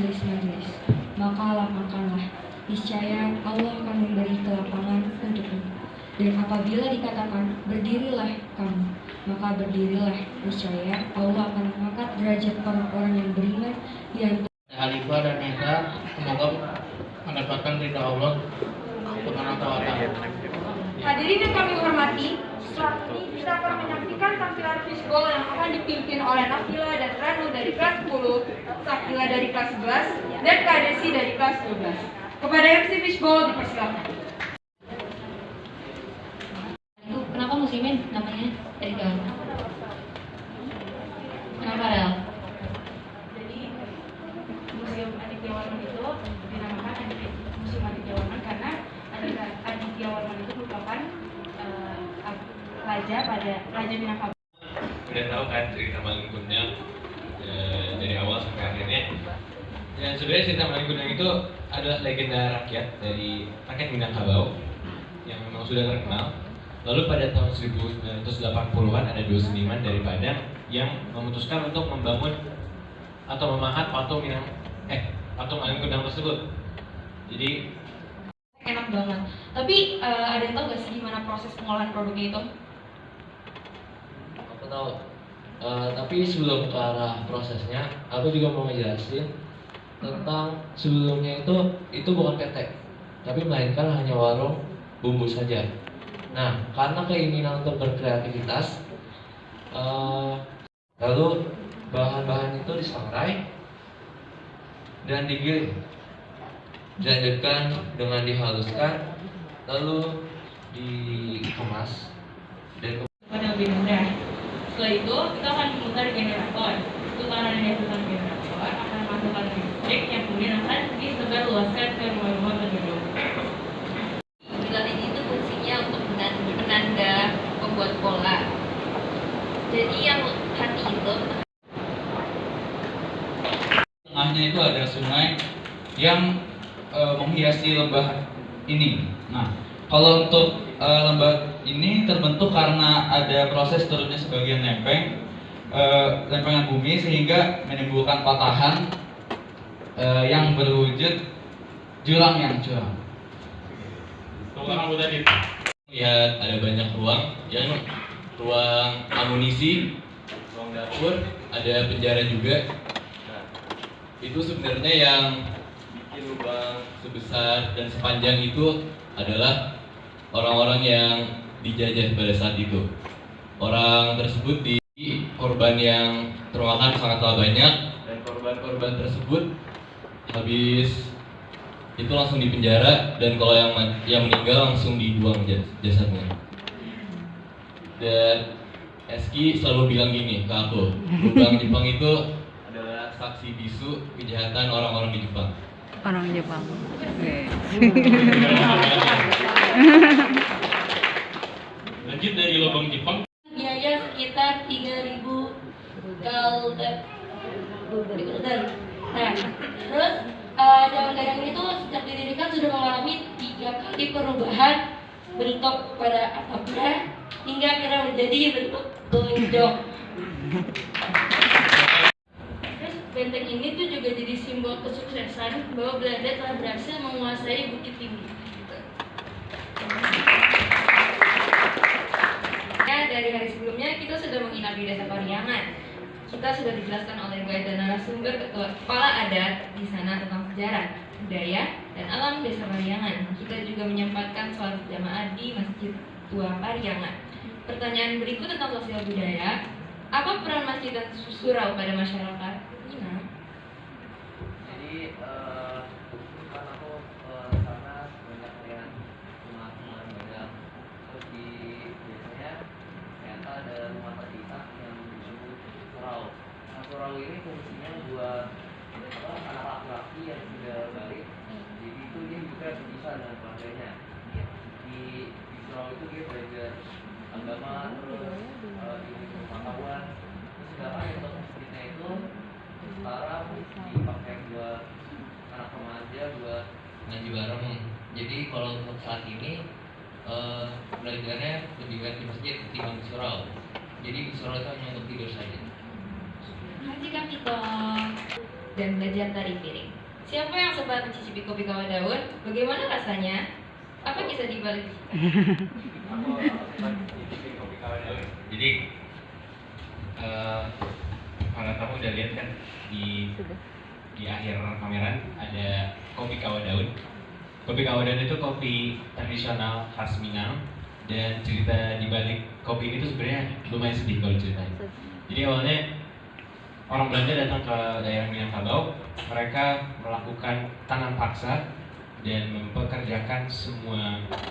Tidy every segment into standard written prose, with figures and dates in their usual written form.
majelis-majelis. Maka lapangkanlah, niscaya Allah akan memberi kelapangan untukmu. Dan apabila dikatakan, berdirilah kamu, maka berdirilah, niscaya Allah akan mengangkat derajat orang-orang yang beriman di antara Khalifah dan Esa, semoga mendapatkan ridha Allah Subhanahu wa Ta'ala. Hadirin yang kami hormati, setelah ini kita akan menyaksikan tampilan fishbowl yang akan dipimpin oleh Nafila dan Ranu dari kelas 10, Sakila dari kelas 11, dan Kak Desi dari kelas 12. Kepada MC fishbowl dipersilakan. Kenapa muslimin namanya Erika? Kenapa Rel? Jadi Museum Aditya Warman itu dinamakan Museum Aditya Warman karena Aditya Warman itu merupakan raja Minangkabau. Udah tahu kan cerita Malin Kundang dari awal sampai akhirnya. Dan sebenarnya cerita Malin Kundang itu adalah legenda rakyat dari rakyat Minangkabau yang memang sudah terkenal. Lalu pada tahun 1980-an ada dua seniman dari Padang yang memutuskan untuk membangun atau memahat patung Malin Kundang tersebut. Jadi Enak banget. Tapi ada yang tahu gak sih gimana proses pengolahan produknya itu? Aku tahu. Tapi sebelum ke arah prosesnya, aku juga mau ngejelasin tentang sebelumnya itu bukan PT, tapi melainkan hanya warung bumbu saja. Nah, karena keinginan untuk berkreativitas, lalu bahan-bahan itu disangrai dan digiling, dilanjutkan dengan dihaluskan, lalu dikemas dan Pada lebih mudah. Setelah itu kita akan memutar generator. Putaran yang dihasilkan generator akan menghasilkan listrik yang kemudian akan disebarluaskan ke rumah-rumah penduduk. Lilin itu fungsinya untuk penanda membuat pola. Jadi yang hati itu tengahnya itu ada sungai yang menghiasi lembah ini. Nah, kalau untuk lembah ini terbentuk karena ada proses turunnya sebagian lempengan bumi sehingga menimbulkan patahan yang berwujud jurang yang curam. lihat ada banyak ruang, ruang amunisi, ruang dapur, ada penjara juga. Nah, itu sebenarnya yang bikin lubang sebesar dan sepanjang itu adalah orang-orang yang dijajah pada saat itu. Orang tersebut korban yang termakan sangatlah banyak, dan korban-korban tersebut habis itu langsung dipenjara, dan kalau yang meninggal langsung dibuang jasadnya. Dan Eski selalu bilang gini ke aku, lubang Jepang itu adalah saksi bisu kejahatan orang-orang di Jepang. Orang Jepang. Oke. Lanjut dari lubang Jepang. biaya sekitar 3.000 gulden. Nah, terus daun gadang ini tuh sejak didirikan sudah mengalami 3 kali perubahan bentuk pada atapnya hingga akhirnya menjadi bentuk gonjok. Terus benteng ini tuh juga jadi simbol kesuksesan bahwa Belanda telah berhasil menguasai Bukit Tinggi. Dari hari sebelumnya kita sudah menginap di Desa Pariangan. Kita sudah dijelaskan oleh guide dan narasumber kepala adat di sana tentang sejarah, budaya, dan alam Desa Pariangan. Kita juga menyempatkan sholat berjamaah di Masjid Tua Pariangan. Pertanyaan berikut tentang sosial budaya. Apa peran masjid dan surau pada masyarakat? Jadi kan aku sana banyak melihat rumah-rumah banyak, terus biasanya ternyata ada rumah terpisah yang disebut surau. Nah, surau ini fungsinya buat anak laki-laki yang sudah balik, jadi itu dia juga terpisah dengan keluarganya. Di surau itu dia belajar agama, terus ilmu pengetahuan. Sedangkan untuk masjidnya itu sekarang dipakai buat anak remaja, buat ngaji bareng. Jadi kalau untuk saat ini belajarnya lebih banyak di masjid ketimbang di surau. Jadi di surau itu hanya untuk tidur saja. Terima kasih Kak Tito. dan belajar dari piring. Siapa yang sempat mencicipi kopi kawah daun? Bagaimana rasanya? Apa kisah di balik? Jadi para tamu udah lihat kan di akhir pameran ada kopi kawah daun. Kopi kawah daun itu kopi tradisional khas Minang, dan cerita di balik kopi ini tuh sebenarnya lumayan sedih kalau ceritanya. Jadi awalnya orang Belanda datang ke daerah Minangkabau, mereka melakukan tanam paksa dan mempekerjakan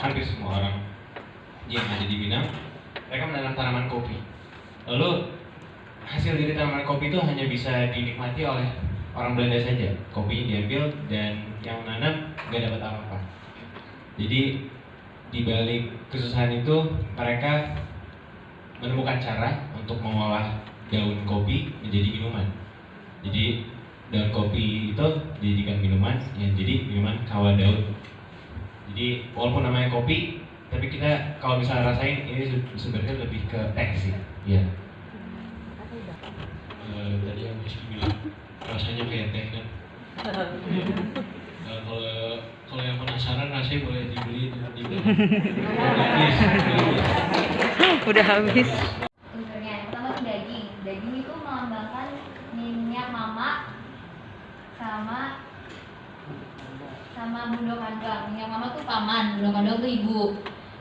hampir semua orang yang ada di Minang. Mereka menanam tanaman kopi. Lalu hasil dari tanaman kopi itu hanya bisa dinikmati oleh orang Belanda saja. Kopinya diambil dan yang menanam nggak dapat apa-apa. Jadi di balik kesusahan itu mereka menemukan cara untuk mengolah daun kopi menjadi minuman. Jadi daun kopi itu dijadikan minuman yang jadi minuman kawah daun. Jadi walaupun namanya kopi, tapi kita kalau misalnya rasain ini sebenarnya lebih ke teh sih. Ya. Tadi yang Rizky bilang rasanya kayak teh kan. Kalau yang penasaran rasanya boleh dibeli di Udah habis. Unsurnya yang pertama itu daging. Daging itu melambangkan minyak mama sama Bundo Kandang. Minyak mama tuh paman, Bundo Kandang tuh ibu.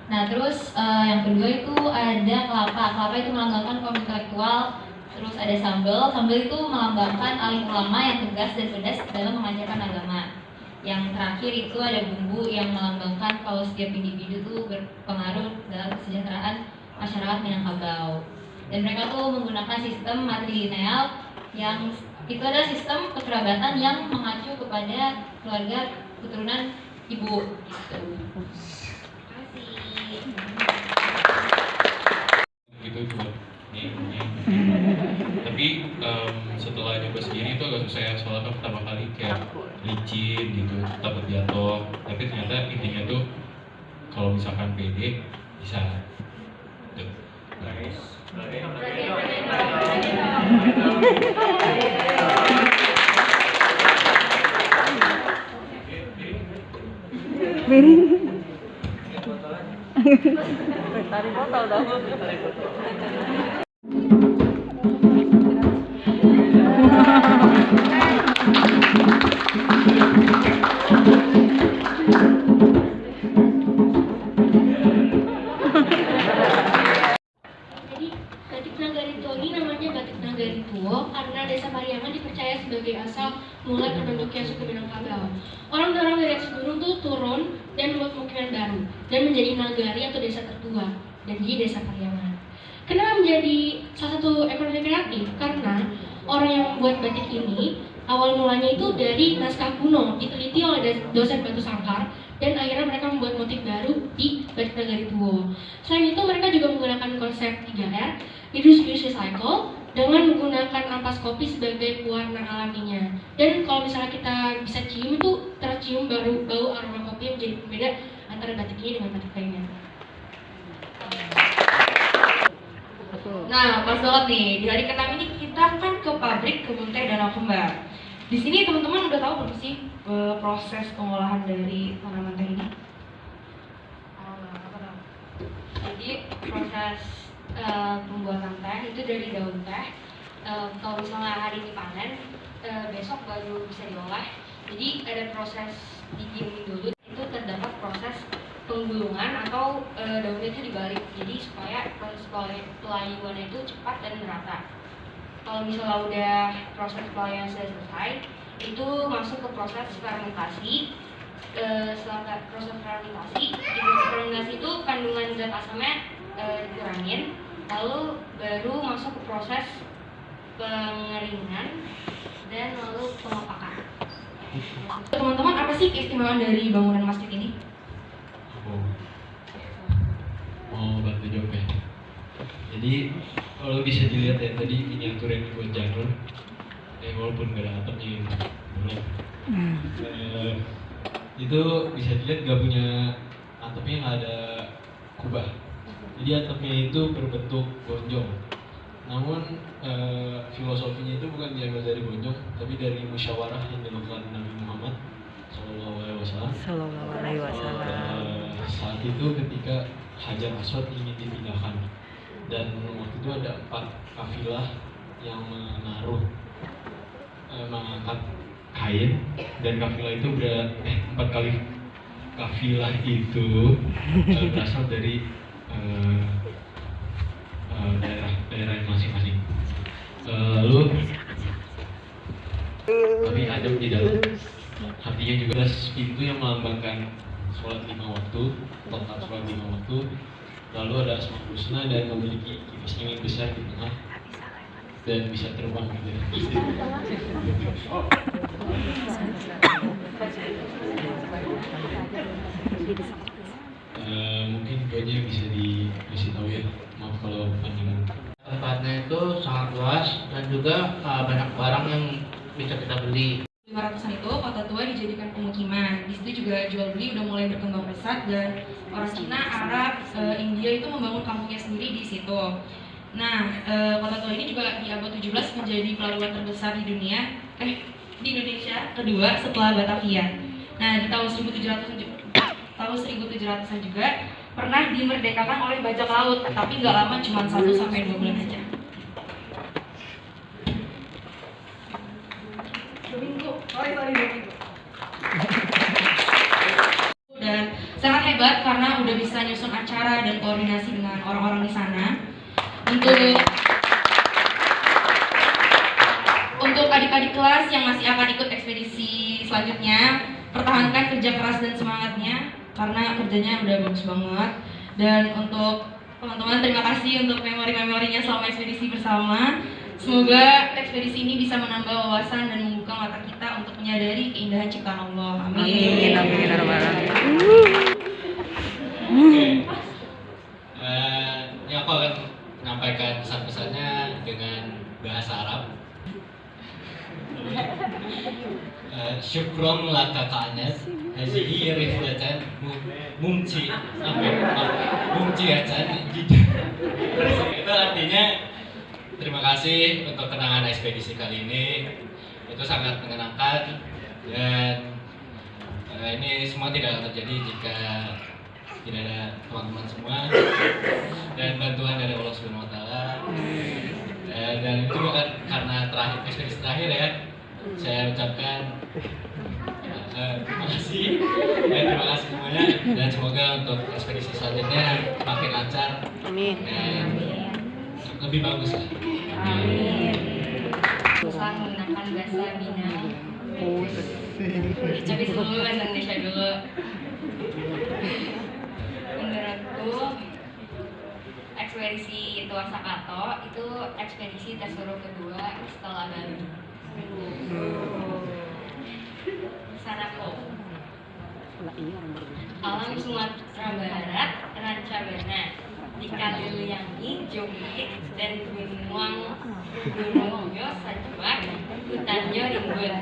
Nah terus yang kedua itu ada kelapa. Kelapa itu melambangkan kaum intelektual. Terus ada sambal. Sambal itu melambangkan alim ulama yang tegas dan pedas dalam mengajarkan agama. Yang terakhir itu ada bumbu yang melambangkan kalau setiap individu itu berpengaruh dalam kesejahteraan masyarakat Minangkabau. Dan mereka tuh menggunakan sistem matrilineal yang itu adalah sistem kekerabatan yang mengacu kepada keluarga keturunan ibu. Gitu cuma tapi setelah nyoba sendiri itu agak susah ya, soalnya kan pertama kali kayak licin gitu, takut jatuh. Tapi ternyata intinya tuh kalau misalkan pede bisa tuh. Tarik botol dong. Batik Nagari Tuo ini namanya Batik Nagari Tuo karena Desa Pariangan dipercaya sebagai asal mula terbentuknya suku Minangkabau. Orang-orang dari atas gunung tuh turun dan membuat pemukiman baru dan menjadi nagari atau desa tertua dan jadi Desa Pariangan. Kenapa menjadi salah satu ekonomi kreatif? Karena orang yang membuat batik ini awal mulanya itu dari naskah kuno diteliti oleh dosen Batu Sangkar dan akhirnya mereka membuat motif baru di Batik Nagari Tuo. Selain itu mereka juga menggunakan konsep 3R, reduce, recycle, dengan menggunakan ampas kopi sebagai pewarna alaminya. Dan kalau misalnya kita bisa cium itu tercium bau aroma kopi yang menjadi pembeda antara batik ini dengan batik lainnya. Nah, pas banget nih, di hari ke-6 ini kita kan ke pabrik kebun teh Danau Kembar. Di sini teman-teman udah tahu belum sih proses pengolahan dari tanaman teh ini? Jadi proses pembuatan teh itu dari daun teh. Kalau misalnya hari ini panen, besok baru bisa diolah. Jadi ada proses digiling dulu. Itu terdapat proses penggulungan atau daunnya itu dibalik. Jadi supaya proses pelayuannya itu cepat dan merata. Kalau misalnya udah proses pelayuan sudah selesai, itu masuk ke proses fermentasi. Setelah proses fermentasi, di proses fermentasi itu kandungan zat asamnya dikurangin, lalu baru masuk ke proses pengeringan dan lalu pengepakan. Teman-teman, apa sih keistimewaan dari bangunan masjid ini? Mau bantu jawab ya. Jadi kalau bisa dilihat ya tadi miniatur yang dibuat Janur, walaupun nggak ada atapnya belum. Itu bisa dilihat nggak punya atapnya, nggak ada kubah. Jadi atapnya itu berbentuk gonjong. Namun filosofinya itu bukan diambil dari Bojong, tapi dari musyawarah yang dilakukan Nabi Muhammad SAW. Saat itu ketika Hajar Aswad ingin dipindahkan, dan waktu itu ada 4 kafilah yang mengangkat kain, dan kafilah itu 4 kali kafilah itu berasal dari daerah masing-masing. Lalu tapi ada di dalam, artinya juga pintu yang melambangkan sholat 5 waktu, total sholat 5 waktu. Lalu ada Asmaul Husna dan memiliki kipas angin besar di tengah dan bisa terbang gitu. Mungkin itu aja yang bisa dikasih tahu ya. Maaf kalau panjang. Tempatnya itu sangat luas dan juga banyak barang yang bisa kita beli. 500-an itu kota tua dijadikan pemukiman. Di situ juga jual beli udah mulai berkembang pesat dan orang Cina, Arab, India itu membangun kampungnya sendiri di situ. Nah, kota tua ini juga di abad 17 menjadi pelabuhan terbesar di dunia, di Indonesia kedua setelah Batavia. Nah, di tahun 1700-an juga pernah dimerdekakan oleh bajak laut, tapi nggak lama, cuma 1 sampai 2 bulan aja. Dan sangat hebat karena udah bisa nyusun acara dan koordinasi dengan orang-orang di sana. Untuk adik-adik kelas yang masih akan ikut ekspedisi selanjutnya, pertahankan kerja keras dan semangatnya karena kerjanya udah bagus banget. Dan untuk teman-teman, terima kasih untuk memori-memorinya selama ekspedisi bersama. Semoga ekspedisi ini bisa menambah wawasan dan membuka mata kita untuk menyadari keindahan ciptaan Allah. Amin. Amin. Oke. Ini aku akan menyampaikan pesan-pesannya dengan bahasa Arab. Syukron laka ka'anas hazihi riflatan mumciatan. Itu artinya terima kasih untuk kenangan ekspedisi kali ini. Itu sangat menyenangkan dan ini semua tidak akan terjadi jika tidak ada teman-teman semua dan bantuan dari Allah Subhanahu Wa Taala. Dan itu juga karena ekspedisi terakhir ya, saya ucapkan terima kasih dan terima kasih semuanya, dan semoga untuk ekspedisi selanjutnya makin lancar dan lebih bagus lah. Usaha menggunakan bahasa Minang. Tapi dulu bahasa Indonesia dulu. Menurutku ekspedisi Tua Sakato itu ekspedisi tersuruh kedua setelah Bali. Sanako. Alam Sumatera Barat, Rancabana, dikelilingi Jombit dan Gunungnya Sajwa, hutannya rimbun,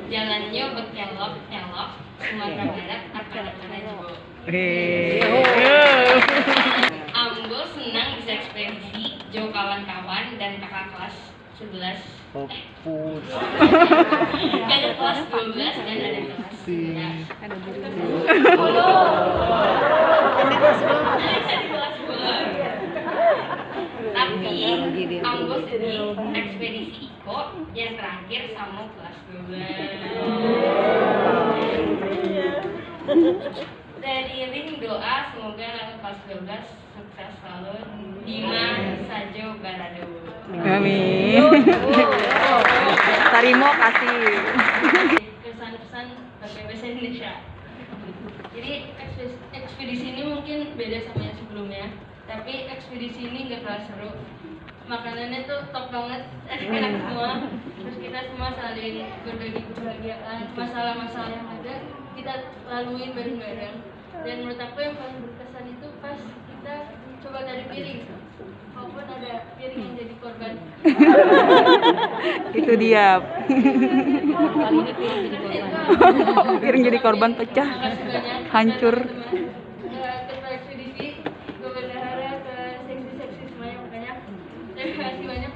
jalannya berkelok-kelok, Sumatera Barat apa-apa juga. Ambo senang bisa ekspedisi, jauh kawan-kawan dan kakak kelas 11. Ada kelas 12 dan ada kelas 11. Ada kelas 10. Tapi Ambo sedih ekspedisi Iko yang terakhir sama kelas 12. Dari ring doa semoga kelas 12 sukses selalu. Dima Sajo Barado. Amin. Tarimo kasih. Kesan-kesan pakai bahasa Indonesia. Jadi ekspedisi ini mungkin beda sama yang sebelumnya, tapi ekspedisi ini nggak kalah seru. Makanannya tuh top banget, enak semua. Terus kita semua saling berbagi kebahagiaan, masalah-masalah yang ada kita laluin bareng-bareng. Dan menurut aku yang paling berkesan itu pas kita coba cari piring, walaupun ada piring yang jadi korban. Itu dia. Kali ini piring jadi korban. Piring jadi korban pecah, hancur. Ketua ekspedisi, ke bendahara, ke seksi-seksi semuanya, makanya terima kasih banyak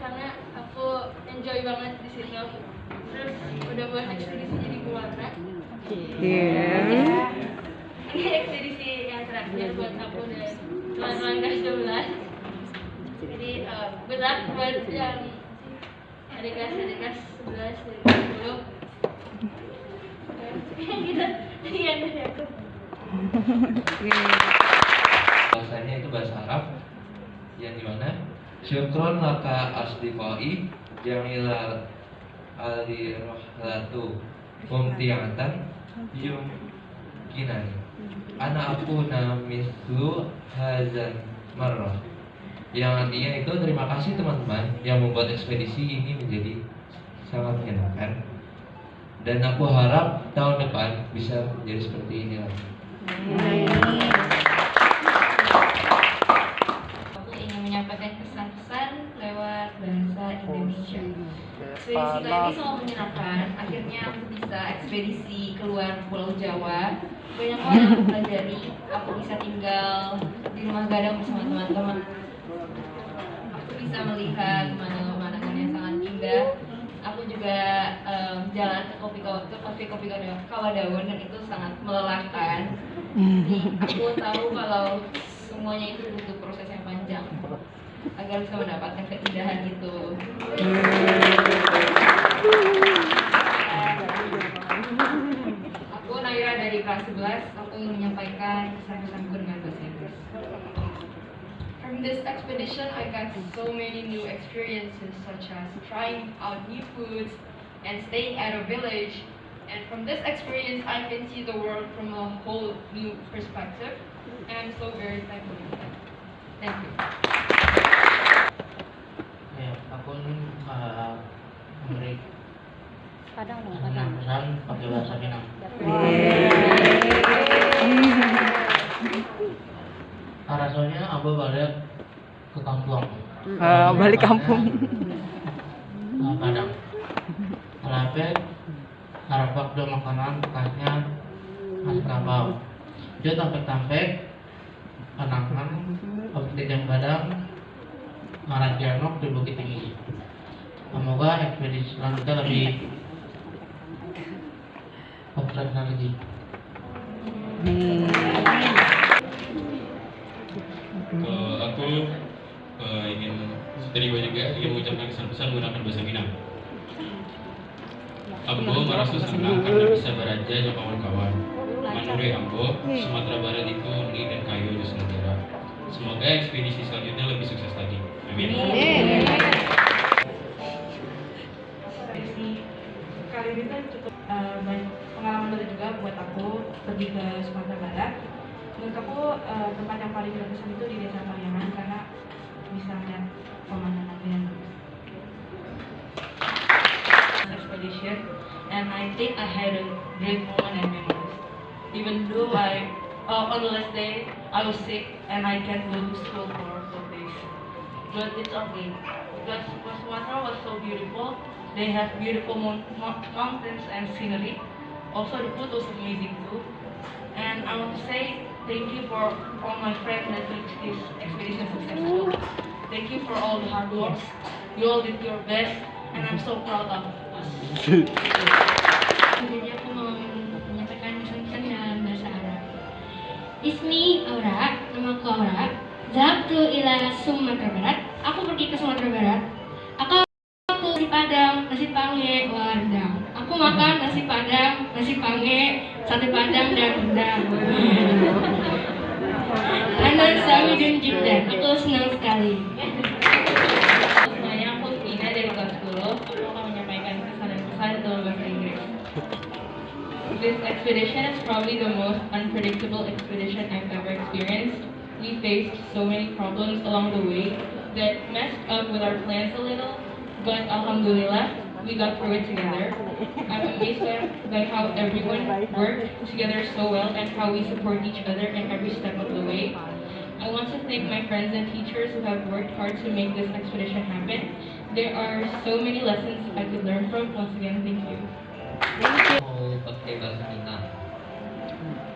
buat ekspedisi jadi keluarga. Iya. Ini ekspedisi yang terakhir buat aku dan teman-teman kelas 12. Jadi good luck buat yang adik kelas 11 dan 10. Gitu, sekian dari aku. Bahasanya itu bahasa Arab yang dimana syukron laka asdiqai jamila alirohlatu mumtiatan yumkinani ana aku mislu hazan marrah, yang artinya itu terima kasih teman-teman yang membuat ekspedisi ini menjadi sangat menyenangkan, dan aku harap tahun depan bisa menjadi seperti ini lagi. Aku ingin menyampaikan kesan-kesan lewat bahasa Indonesia. Ekspedisi kali ini sangat menyenangkan. Akhirnya aku bisa ekspedisi keluar Pulau Jawa. Banyak hal yang aku pelajari. Aku bisa tinggal di rumah gadang bersama teman-teman. Aku bisa melihat pemandangan yang sangat indah. Aku juga jalan ke kopi Kawadaun dan itu sangat melelahkan. Jadi aku tahu kalau semuanya itu butuh proses yang panjang agar bisa mendapatkan keindahan itu. Aku Naira dari kelas 11. Aku ingin menyampaikan pesan-pesanku dengan bahasa Inggris. From this expedition, I got so many new experiences, such as trying out new foods and staying at a village. And from this experience, I can see the world from a whole new perspective. And I'm so very thankful for that. Thank you. Ya, aku memberi pesan pakai bahasa Minang. Rasanya aku balik ke kampung. Balik kampung. Padang. Alape harap waktu makanan bekasnya nasi kabau. Dia tampek-tampek penangan di jam Padang Marat Janok di Bukit Tinggi. Semoga ekspedisi selanjutnya lebih sukses lagi. Aku ingin dari gue juga ingin mengucapkan kesan-pesan menggunakan bahasa Minang. Ambo merasa senang karena bisa beraja dengan kawan-kawan. Manure Ambo, Sumatera Barat itu unik dan kayu Nusantara. Semoga ekspedisi selanjutnya lebih sukses lagi. Amin. Ekspedisi kali ini kan cukup banyak pengalaman baru juga buat aku pergi ke Sumatera Barat. Menurut aku tempat yang paling berkesan itu di Desa Pariaman karena bisa melihat pemandangan yang bagus. Expedition, and I think I had a great moment and memories. Even though on the last day I was sick and I can't go to school for 4 days, but it's okay because Sumatra was so beautiful. They have beautiful mountains and scenery. Also, the food was amazing too. And I want to say thank you for all my friends that made this expedition successful. Thank you for all the hard work. You all did your best, and I'm so proud of us. Jadi aku mau menyampaikan pesan-pesan dalam bahasa Arab. Ismi Aura, namaku Aura. Zahabtu ila Sumatera Barat. Aku pergi ke Sumatera Barat. Aku nasi padang, nasi pange, rendang. Aku makan nasi padang, nasi pange, sate padang dan rendang. Anda Samidun Jiddan. Aku senang sekali. Semuanya, aku Ina dari kelas 10. Aku akan menyampaikan kesan dan pesan dalam bahasa Inggris. This expedition is probably the most unpredictable expedition I've ever experienced. We faced so many problems along the way that messed up with our plans a little, but alhamdulillah, we got through it together. I'm amazed by how everyone worked together so well and how we support each other in every step of the way. I want to thank my friends and teachers who have worked hard to make this expedition happen. There are so many lessons I could learn from. Once again, thank you. Mau pakai bahasa Minang.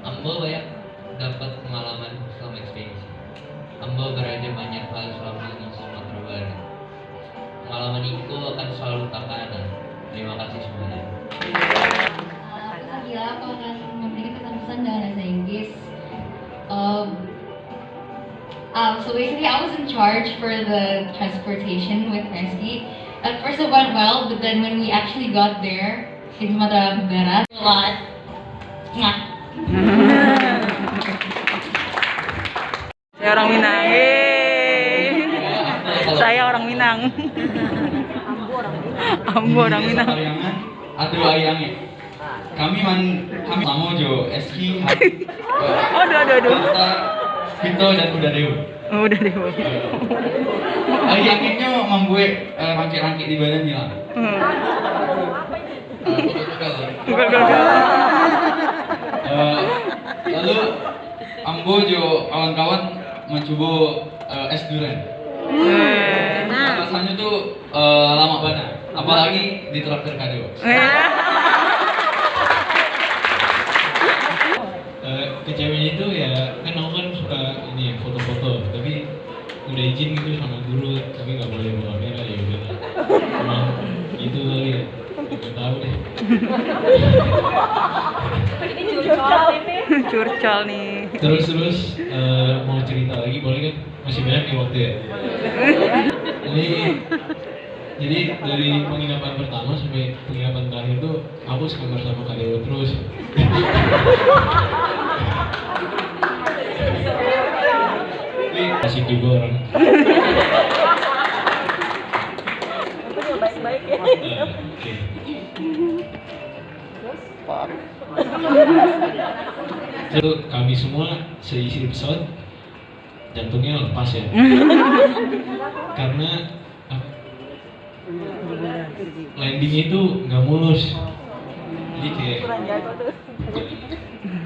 Ambo banyak dapat pengalaman selama ekspedisi. Ambo belajar banyak hal selama di Sumatera Barat. Pengalaman itu akan selalu tak kalah. Terima kasih semuanya. adalah aku akan memberikan pesan-pesan dalam bahasa Inggris. So basically, I was in charge for the transportation with Reski. At first, it went well, but then when we actually got there in Sumatera Barat, a lot. Mwah. Saya orang Minang. Saya orang Minang. Ambo orang Minang. Aduh ayangnya. Kami sama Jo, Eski, Aduh. Vito dan Uda Dewa. Udah deh. Ayangnya membuat rangkit-rangkit di badan hilang. Lalu Ambo Jo kawan-kawan mencoba es durian. Rasanya tuh lama banget, apalagi di traktir kado. Ke ceweknya itu ya kan aku kan suka ini foto-foto, tapi udah izin gitu sama guru, tapi nggak boleh bawa kamera, ya udah lah. Emang gitu kali ya, nggak tahu deh. Curcol nih. Terus mau cerita lagi boleh kan? Masih banyak nih waktu ya. Jadi dari penginapan pertama sampai penginapan terakhir tuh aku sekamar sama Kak Dewa terus. Tapi asik juga orang. Baik-baik ya. Oke. Itu kami semua seisi pesawat jantungnya lepas ya. Karena landingnya itu nggak mulus, jadi kayak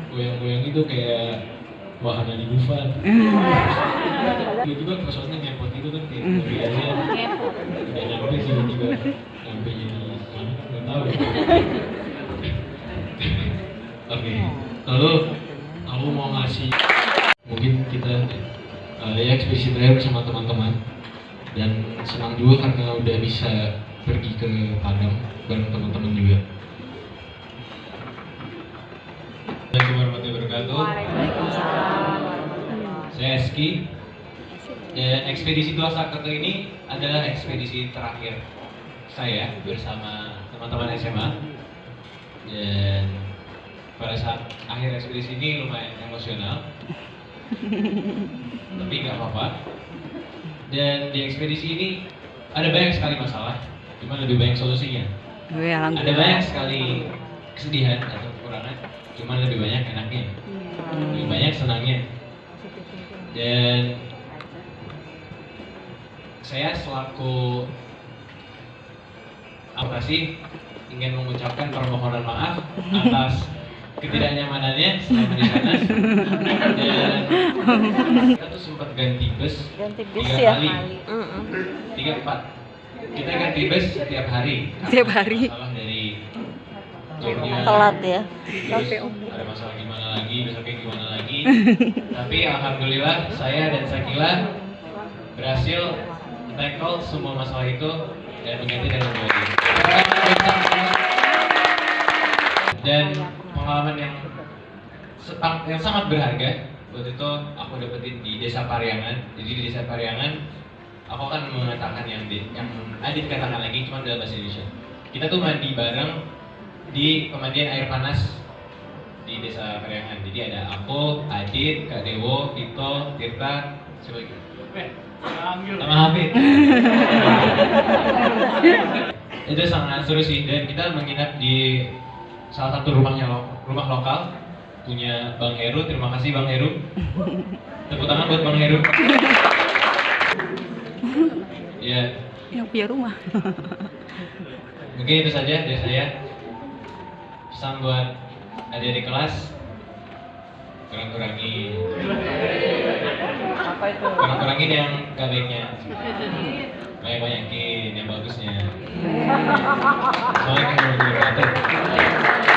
goyang-goyang itu kayak wahana di Dufan. Tiba-tiba pesawatnya ngepot itu kan kayak ngeri aja. Udah nyampe tiba-tiba sampai jadi mana nggak tahu. Oke, lalu aku mau ngasih mungkin kita ya ekspedisi terakhir bersama teman-teman. Dan senang juga karena udah bisa pergi ke Padang bareng teman-teman juga. Assalamualaikum warahmatullahi wabarakatuh. Saya Eski. Dan ekspedisi Tua Saka ini adalah ekspedisi terakhir saya bersama teman-teman SMA. Dan pada saat akhir ekspedisi ini lumayan emosional, tapi nggak apa-apa. Dan di ekspedisi ini ada banyak sekali masalah, cuma lebih banyak solusinya. Ada banyak sekali kesedihan atau kekurangan, cuma lebih banyak enaknya, lebih banyak senangnya. Dan saya selaku operasi ingin mengucapkan permohonan maaf atas ketidaknyamanannya selama di sana. Dan kita tuh sempat ganti bus 3 kali, 3-4. Kita ganti bus setiap hari. Masalah dari jamnya Telat ya. terus ada masalah gimana lagi, besoknya gimana lagi. Tapi alhamdulillah saya dan Sakila berhasil tackle semua masalah itu dan mengganti dengan baik. Dan pengalaman yang sangat berharga waktu itu aku dapetin di Desa Pariangan. Jadi di Desa Pariangan aku akan mengatakan yang Adit katakan lagi cuma dalam bahasa Indonesia. Kita tuh mandi bareng di pemandian air panas di Desa Pariangan. Jadi ada aku, Adit, Kak Dewo, Vito, Tirta, siapa lagi? Sama Hafid. Itu sangat seru sih, dan kita menginap di salah satu rumah lokal punya Bang Heru. Terima kasih Bang Heru. Tepuk tangan buat Bang Heru. Ya. Yang punya rumah. Mungkin itu saja dari saya. Pesan buat adik-adik kelas, kurang-kurangin. Apa itu? Kurang-kurangin yang gak baiknya. Banyak-banyakin yang bagusnya. Assalamualaikum warahmatullahi wabarakatuh.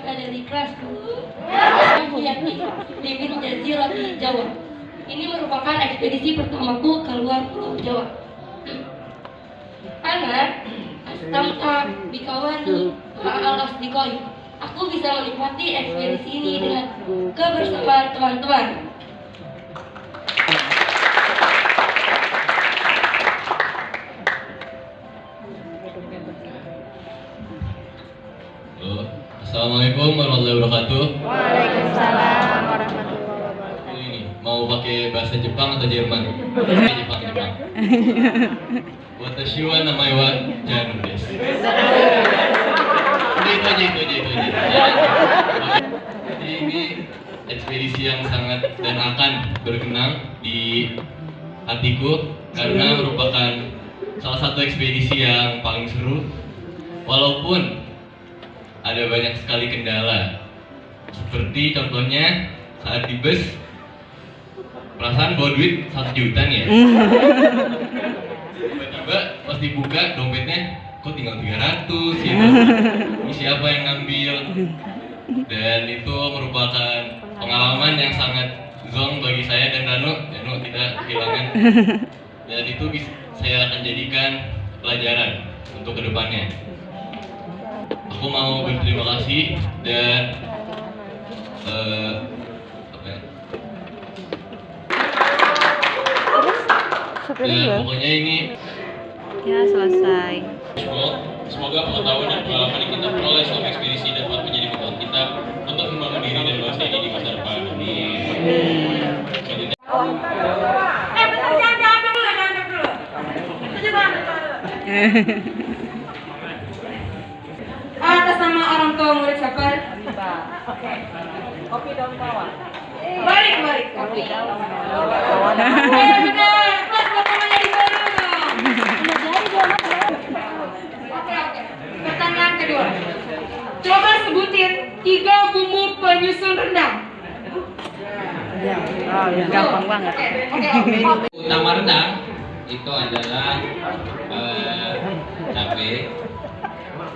Ada di kelas aku yakni Dewi Jazirah di Jawa. Ini merupakan ekspedisi pertamaku keluar Pulau Jawa. Ana astamka bikawani al asdikoi. Aku bisa menikmati ekspedisi ini dengan kebersamaan teman-teman. Assalamualaikum warahmatullahi wabarakatuh. Waalaikumsalam warahmatullahi wabarakatuh. Ini mau pakai bahasa Jepang atau Jerman? Jepang. Watashi wa namai wa Janu desu. Itu aja. Jadi ini ekspedisi yang sangat dan akan berkenang di hatiku karena merupakan salah satu ekspedisi yang paling seru. Walaupun ada banyak sekali kendala, seperti contohnya saat di bus perasaan bawa duit 1 juta nih ya. Tiba-tiba pas dibuka dompetnya kok tinggal 300 gitu. Ini siapa yang ngambil? Dan itu merupakan pengalaman yang sangat zonk bagi saya dan Rano tidak kehilangan. Dan itu saya akan jadikan pelajaran untuk kedepannya. Aku mau berterima kasih dan pokoknya ini Ya, selesai. Semoga pengetahuan dan pengalaman yang kita peroleh selama ekspedisi dapat menjadi bekal kita untuk membangun diri dan bangsa ini di masa depan. Atas nama orang tua murid siapa? Oke. Kopi daun bawah. Balik. Kopi daun bawah. Benar. Kelas pertamanya di baru dong. Oke. Pertanyaan kedua. Coba sebutin 3 bumbu penyusun rendang. Gampang banget. Oke. Utama rendang itu adalah cabai,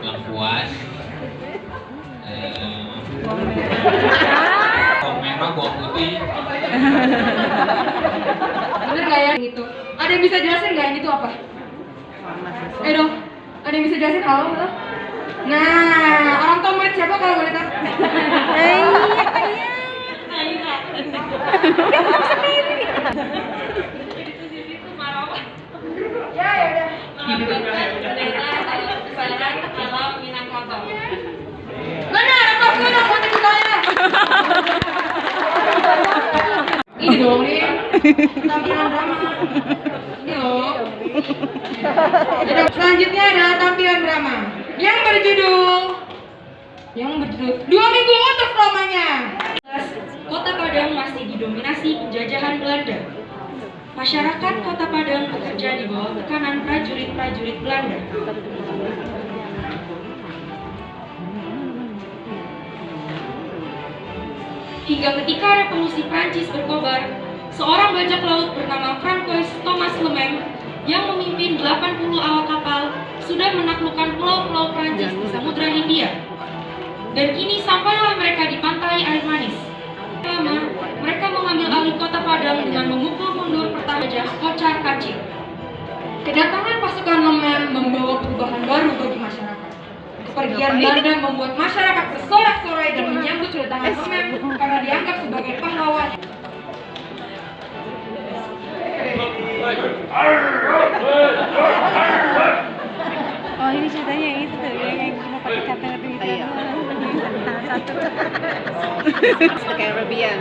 lengkuas, bawang merah, bawang putih. Bener nggak ya gitu? Ada yang bisa jelasin nggak ini tuh apa? Dong. Ada yang bisa jelasin halo? Nah, orang tua murid siapa kalau boleh tahu? Dia ngomong sendiri. Ya udah. Benar, apa ceritanya? Ini dong nih, tampilan drama. Ini loh. Selanjutnya adalah tampilan drama yang berjudul 2 minggu untuk selamanya. Kota Padang masih didominasi penjajahan Belanda. Masyarakat Kota Padang bekerja di bawah tekanan prajurit-prajurit Belanda. Hingga ketika revolusi Prancis berkobar, seorang bajak laut bernama Francois Thomas Lemem yang memimpin 80 awak kapal sudah menaklukkan pulau-pulau Prancis di Samudra Hindia. Dan kini sampailah mereka di pantai air manis. Pertama, mereka mengambil alih Kota Padang dengan memukul mundur Pertajah Kocar Kacir. Kedatangan pasukan Lemem membawa perubahan baru bagi masyarakat. Kepergian Belanda membuat masyarakat bersorak-sorai dan menyambut kedatangan Lemem karena dianggap sebagai pahlawan. Oh, ini ceritanya yang itu tuh, yang cuma pakai kata itu. Iya. Satu. The Caribbean.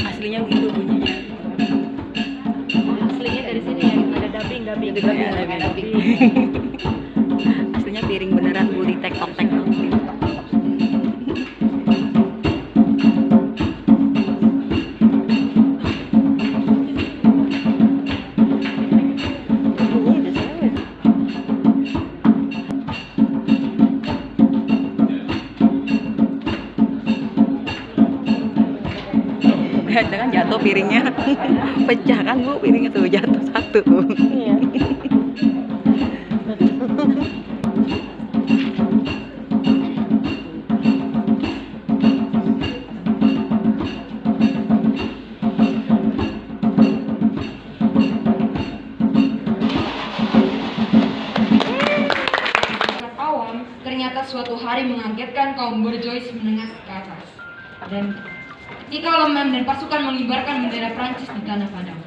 Aslinya begitu bunyinya. Aslinya dari sini ya, ada dubbing. Aslinya piring beneran bu di tek tok. Jangan jatuh piringnya. Pecah kan Bu piringnya tuh, jatuh satu tuh. Iya. Awam ternyata suatu hari mengagetkan kaum borjuis menengah ke atas. Dan ketika Lem dan pasukan mengibarkan bendera Prancis di tanah Padang.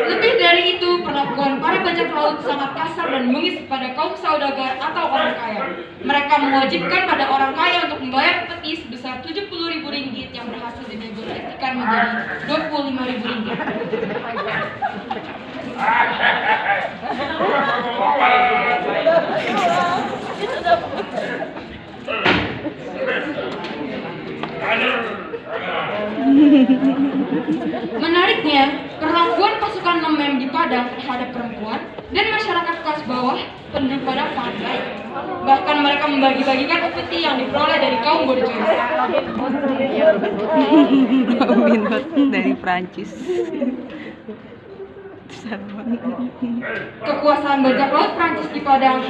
Lebih dari itu, perlakuan para bajak laut sangat kasar dan bengis pada kaum saudagar atau orang kaya. Mereka mewajibkan pada orang kaya untuk membayar peti sebesar 70.000 ringgit yang berhasil dinegosiasikan menjadi 25.000 ringgit. Menariknya, perlakuan pasukan Lem di Padang terhadap perempuan dan masyarakat kelas bawah penduduk Padang sangat baik. Bahkan mereka membagi-bagikan upeti yang diperoleh dari kaum borjuis. Robin Hood dari Prancis. Kekuasaan bajak laut Prancis di Padang